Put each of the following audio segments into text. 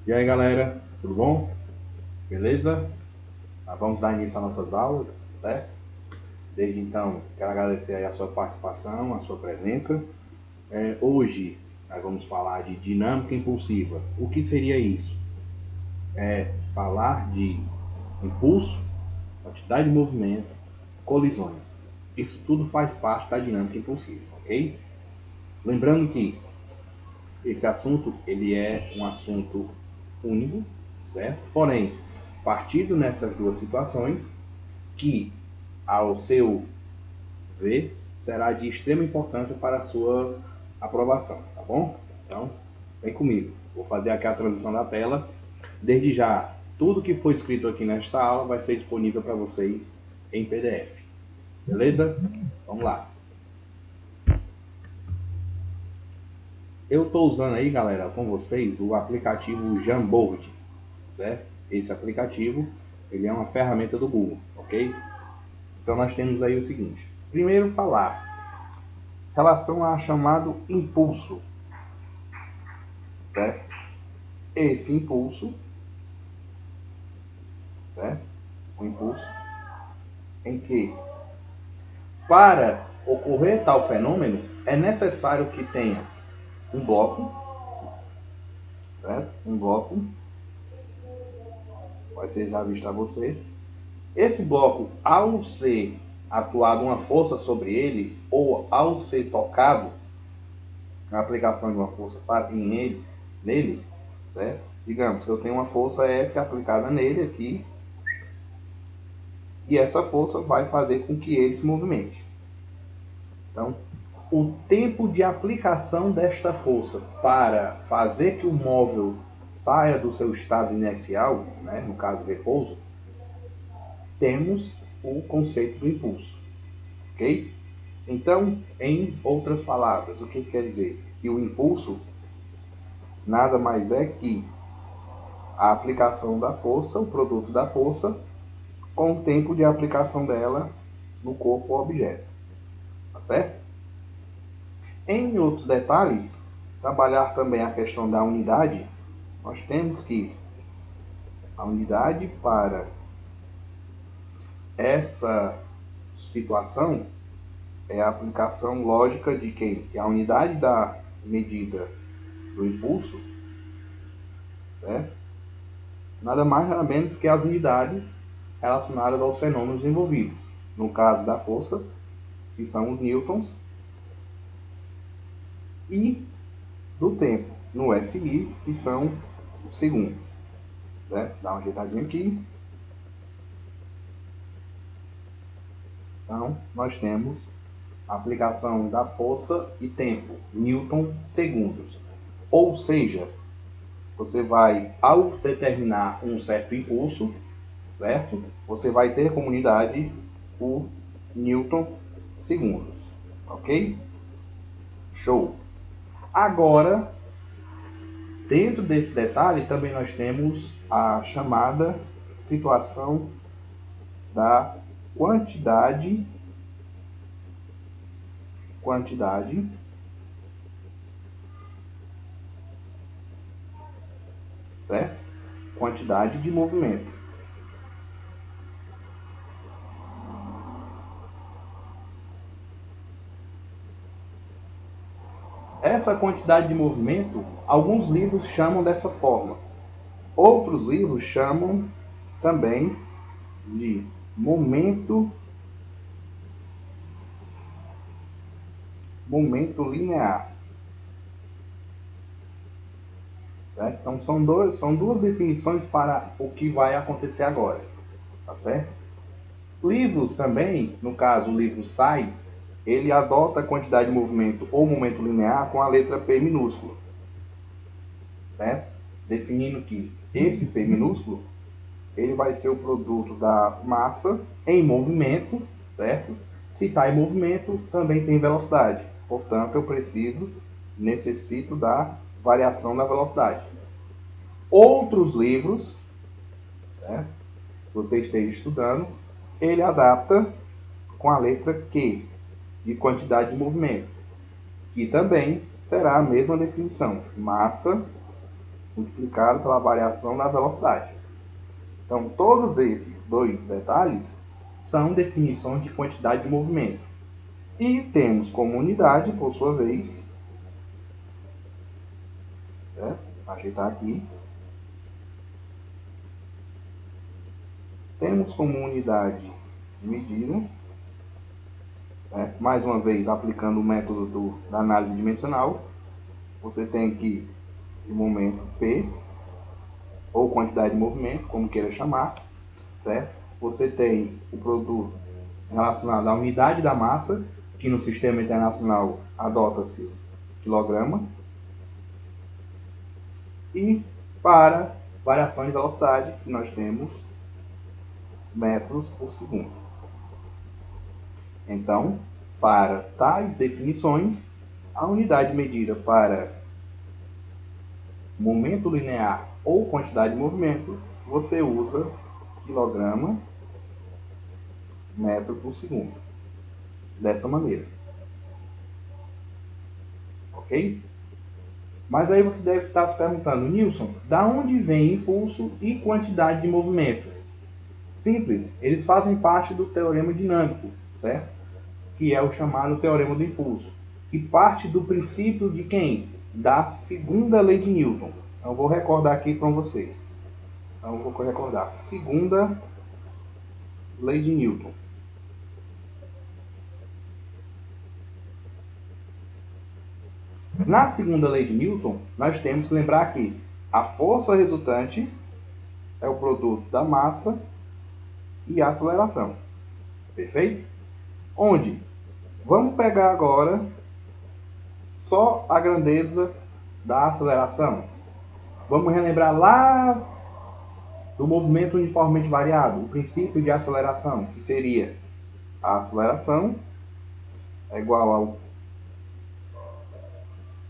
E aí galera, tudo bom? Beleza? Vamos dar início às nossas aulas, certo? Desde então, quero agradecer aí a sua participação, a sua presença. Hoje nós vamos falar de dinâmica impulsiva. O que seria isso? Falar de impulso, quantidade de movimento, colisões. Isso tudo faz parte da dinâmica impulsiva, ok? Lembrando que esse assunto ele é um assunto único, certo? Porém, partido nessas duas situações, que, ao seu ver, será de extrema importância para a sua aprovação, tá bom? Então, vem comigo. Vou fazer aqui a transição da tela. Desde já, tudo que foi escrito aqui nesta aula vai ser disponível para vocês em PDF. Beleza? Vamos lá. Eu estou usando aí, galera, com vocês o aplicativo Jamboard, certo? Esse aplicativo, ele é uma ferramenta do Google, ok? Então nós temos aí o seguinte. Primeiro falar relação a chamado impulso, certo? Esse impulso, certo? O impulso em que, para ocorrer tal fenômeno, é necessário que tenha um bloco, certo? Um bloco, vai ser já visto a você. Esse bloco, ao ser atuado uma força sobre ele, ou ao ser tocado, na aplicação de uma força nele, certo? Digamos que eu tenho uma força F aplicada nele aqui, e essa força vai fazer com que ele se movimente. Então, o tempo de aplicação desta força para fazer que o móvel saia do seu estado inercial, né, no caso repouso, temos o conceito do impulso, ok? Então, em outras palavras, o que isso quer dizer? Que o impulso nada mais é que a aplicação da força, o produto da força, com o tempo de aplicação dela no corpo ou objeto, tá certo? Em outros detalhes, trabalhar também a questão da unidade, nós temos que a unidade para essa situação é a aplicação lógica de quem? Que a unidade da medida do impulso, certo? Nada mais nada menos que as unidades relacionadas aos fenômenos envolvidos. No caso da força, que são os newtons, e do tempo, no SI, que são os segundos. Certo? Dá uma ajeitadinha aqui. Então, nós temos a aplicação da força e tempo, Newton segundos. Ou seja, você vai, ao determinar um certo impulso, certo? Você vai ter como unidade o Newton segundos, ok? Show! Agora, dentro desse detalhe, também nós temos a chamada situação da quantidade certo? Quantidade de movimento. Essa quantidade de movimento, alguns livros chamam dessa forma. Outros livros chamam também de momento linear. Certo? Então são duas definições para o que vai acontecer agora. Tá certo? Livros também, no caso o livro SAI, ele adota a quantidade de movimento ou momento linear com a letra P minúsculo. Certo? Definindo que esse P minúsculo ele vai ser o produto da massa em movimento, certo? Se está em movimento, também tem velocidade. Portanto, necessito da variação da velocidade. Outros livros, certo? Que você esteja estudando, ele adapta com a letra Q, de quantidade de movimento, que também será a mesma definição, massa multiplicado pela variação da velocidade. Então, todos esses dois detalhes são definições de quantidade de movimento. E temos como unidade, por sua vez, certo? Ajeitar aqui. Temos como unidade de medida, certo? Mais uma vez, aplicando o método da análise dimensional, você tem aqui o momento P, ou quantidade de movimento, como queira chamar, certo? Você tem o produto relacionado à unidade da massa, que no sistema internacional adota-se quilograma, e para variação de velocidade, nós temos metros por segundo. Então, para tais definições, a unidade medida para momento linear ou quantidade de movimento, você usa quilograma metro por segundo. Dessa maneira. Ok? Mas aí você deve estar se perguntando, Nilson, da onde vem impulso e quantidade de movimento? Simples, eles fazem parte do teorema dinâmico, certo? Que é o chamado teorema do impulso, que parte do princípio de quem? Da segunda lei de Newton. Então, eu vou recordar aqui para vocês. Então, eu vou recordar. Segunda lei de Newton. Na segunda lei de Newton, nós temos que lembrar que a força resultante é o produto da massa e a aceleração. Perfeito? Onde? Vamos pegar agora só a grandeza da aceleração. Vamos relembrar lá do movimento uniformemente variado, o princípio de aceleração, que seria a aceleração é igual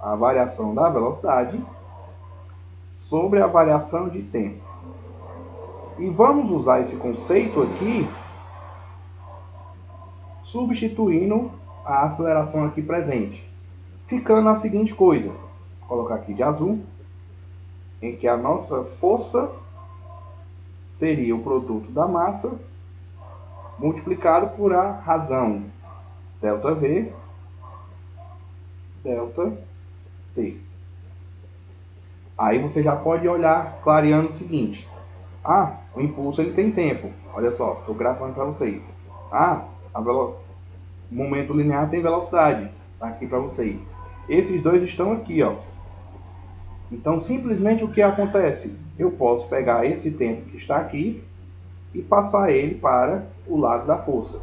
à variação da velocidade sobre a variação de tempo. E vamos usar esse conceito aqui substituindo a aceleração aqui presente, ficando a seguinte coisa, vou colocar aqui de azul, em que a nossa força seria o produto da massa multiplicado por a razão ΔV, ΔT. Aí você já pode olhar clareando o seguinte, o impulso ele tem tempo, olha só, estou grafando para vocês. O momento linear tem velocidade, está aqui para vocês. Esses dois estão aqui, ó. Então, simplesmente o que acontece? Eu posso pegar esse tempo que está aqui e passar ele para o lado da força.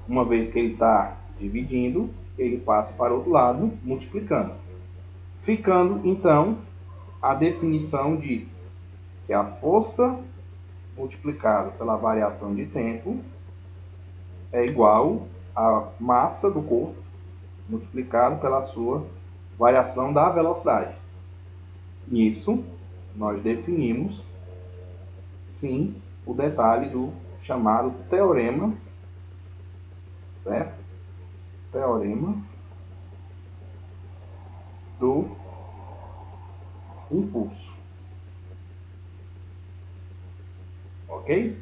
Uma vez que ele está dividindo, ele passa para o outro lado, multiplicando. Ficando, então, a definição de que a força multiplicada pela variação de tempo é igual à massa do corpo multiplicado pela sua variação da velocidade. Nisso, nós definimos, sim, o detalhe do chamado teorema, certo? Teorema do impulso. Ok?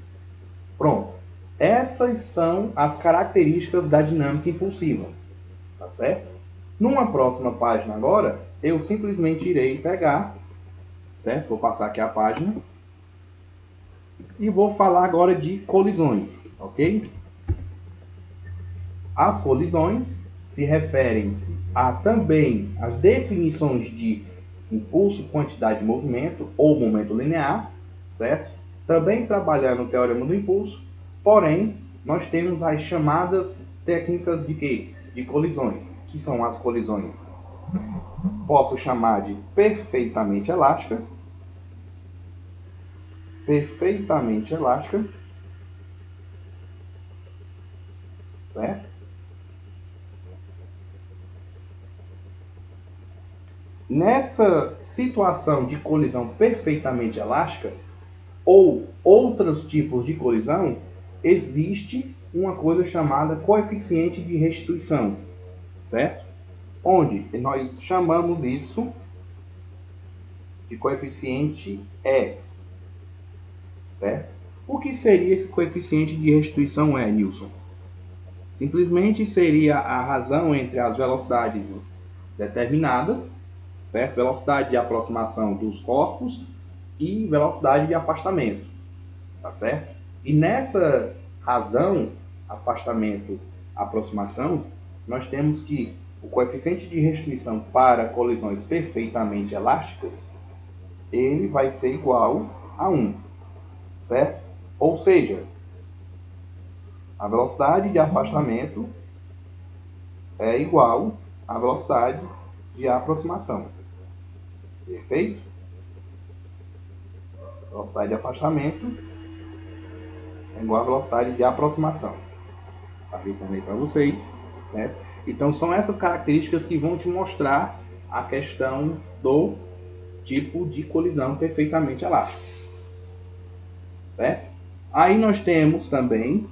Pronto. Essas são as características da dinâmica impulsiva. Tá certo? Numa próxima página agora, eu simplesmente irei pegar, certo? Vou passar aqui a página. E vou falar agora de colisões, ok? As colisões se referem a também as definições de impulso, quantidade de movimento ou momento linear, certo? Também trabalhando o teorema do impulso, porém, nós temos as chamadas técnicas de quê? De colisões, que são as colisões. Posso chamar de perfeitamente elástica, certo? Nessa situação de colisão perfeitamente elástica, ou outros tipos de colisão, existe uma coisa chamada coeficiente de restituição, certo? Onde nós chamamos isso de coeficiente E, certo? O que seria esse coeficiente de restituição E, Nilson? Simplesmente seria a razão entre as velocidades determinadas, certo? Velocidade de aproximação dos corpos e velocidade de afastamento, tá certo? E nessa razão, afastamento, aproximação, nós temos que o coeficiente de restrição para colisões perfeitamente elásticas, ele vai ser igual a 1, certo? Ou seja, a velocidade de afastamento é igual à velocidade de aproximação. Perfeito? Velocidade de afastamento é igual à velocidade de aproximação. Falei também para vocês, né? Então são essas características que vão te mostrar a questão do tipo de colisão perfeitamente elástica, certo? Aí nós temos também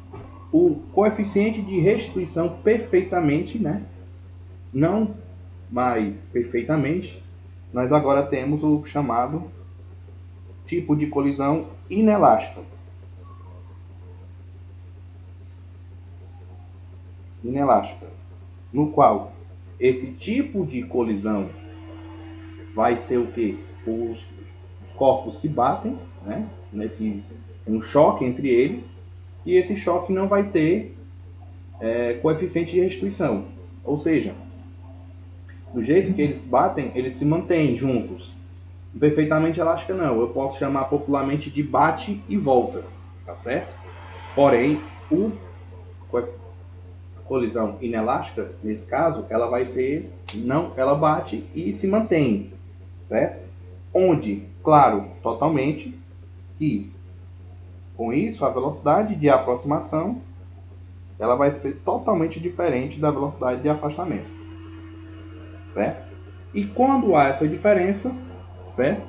o coeficiente de restituição perfeitamente, né? Não mais perfeitamente, nós agora temos o chamado tipo de colisão inelástica. Inelástica, no qual esse tipo de colisão vai ser o que? Os corpos se batem, né? Um choque entre eles, e esse choque não vai ter coeficiente de restituição. Ou seja, do jeito que eles batem, eles se mantêm juntos. Perfeitamente elástica não, eu posso chamar popularmente de bate e volta, tá certo? Porém, a colisão inelástica, nesse caso, ela vai ser, não, ela bate e se mantém, certo? Onde, claro, totalmente, que com isso a velocidade de aproximação ela vai ser totalmente diferente da velocidade de afastamento, certo? E quando há essa diferença, certo?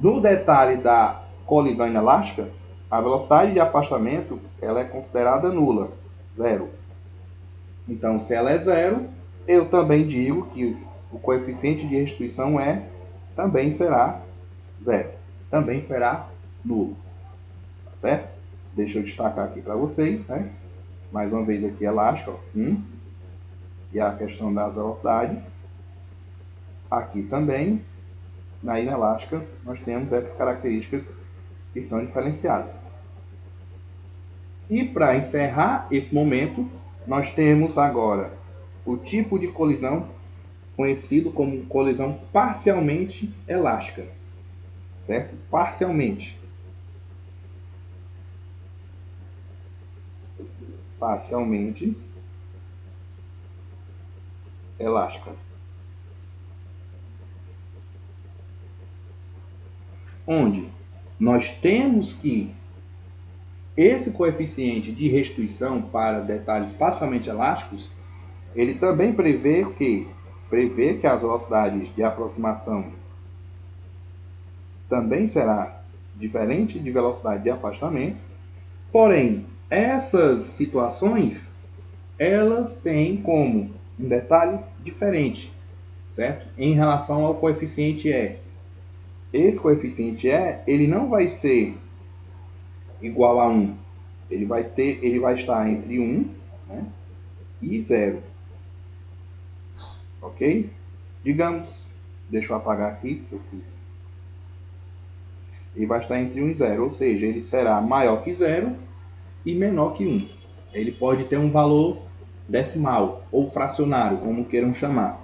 No detalhe da colisão inelástica, a velocidade de afastamento ela é considerada nula, zero. Então, se ela é zero, eu também digo que o coeficiente de restituição também será zero, também será nulo, certo? Deixa eu destacar aqui para vocês, né? Mais uma vez aqui elástica, ó, e a questão das velocidades. Aqui também, na inelástica, nós temos essas características que são diferenciadas. E para encerrar esse momento, nós temos agora o tipo de colisão conhecido como colisão parcialmente elástica, certo? Parcialmente elástica. Onde nós temos que esse coeficiente de restituição para detalhes parcialmente elásticos, ele também prevê que as velocidades de aproximação também será diferente de velocidade de afastamento. Porém, essas situações elas têm como um detalhe diferente, certo? Em relação ao coeficiente E. Esse coeficiente E, ele não vai ser igual a 1. Ele vai estar entre 1, né, e 0. Ok? Digamos, deixa eu apagar aqui, que eu fiz. Ele vai estar entre 1 e 0, ou seja, ele será maior que 0 e menor que 1. Ele pode ter um valor decimal ou fracionário, como queiram chamar,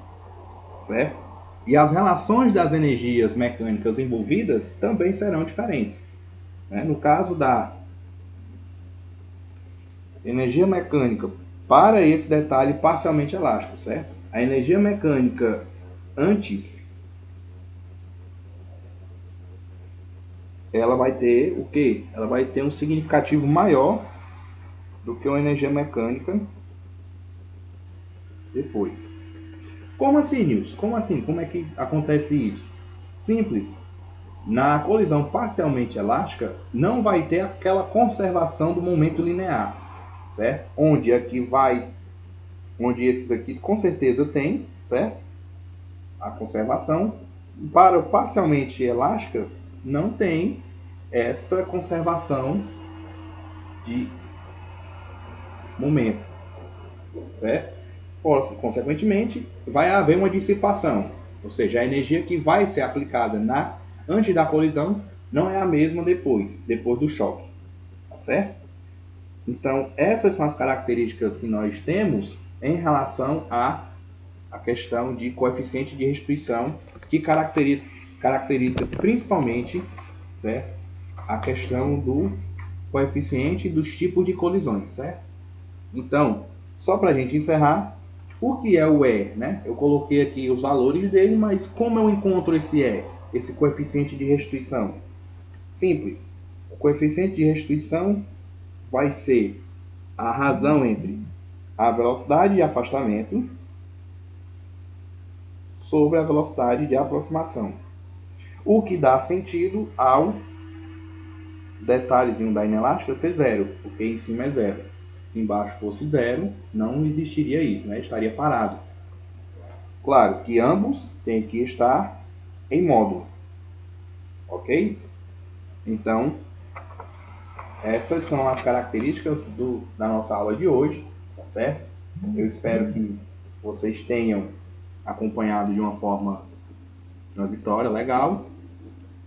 certo? E as relações das energias mecânicas envolvidas também serão diferentes, né? No caso da energia mecânica para esse detalhe parcialmente elástico, certo? A energia mecânica antes, ela vai ter o quê? Ela vai ter um significativo maior do que a energia mecânica depois. Como assim, Nilson? Como assim? Como é que acontece isso? Simples. Na colisão parcialmente elástica, não vai ter aquela conservação do momento linear, certo? Onde esses aqui com certeza tem, certo? A conservação Para o parcialmente elástica, não tem essa conservação de momento, certo? Consequentemente, vai haver uma dissipação, ou seja, a energia que vai ser aplicada antes da colisão não é a mesma depois do choque, tá certo? Então, essas são as características que nós temos em relação à questão de coeficiente de restituição, que caracteriza principalmente, certo, a questão do coeficiente dos tipos de colisões, certo? Então, só para a gente encerrar, o que é o E, né? Eu coloquei aqui os valores dele, mas como eu encontro esse E, esse coeficiente de restituição? Simples. O coeficiente de restituição vai ser a razão entre a velocidade de afastamento sobre a velocidade de aproximação. O que dá sentido ao detalhezinho da inelástica ser zero, porque em cima é zero. Se embaixo fosse zero, não existiria isso, né? Estaria parado. Claro que ambos têm que estar em módulo, ok? Então, essas são as características da nossa aula de hoje, tá certo? Eu espero que vocês tenham acompanhado de uma forma transitória, legal,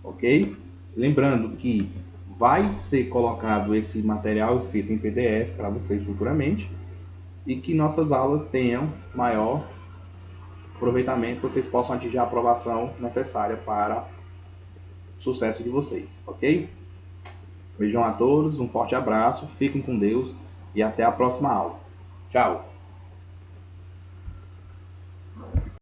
ok? Lembrando que vai ser colocado esse material escrito em PDF para vocês futuramente e que nossas aulas tenham maior aproveitamento, que vocês possam atingir a aprovação necessária para o sucesso de vocês, ok? Beijão a todos, um forte abraço, fiquem com Deus e até a próxima aula. Tchau!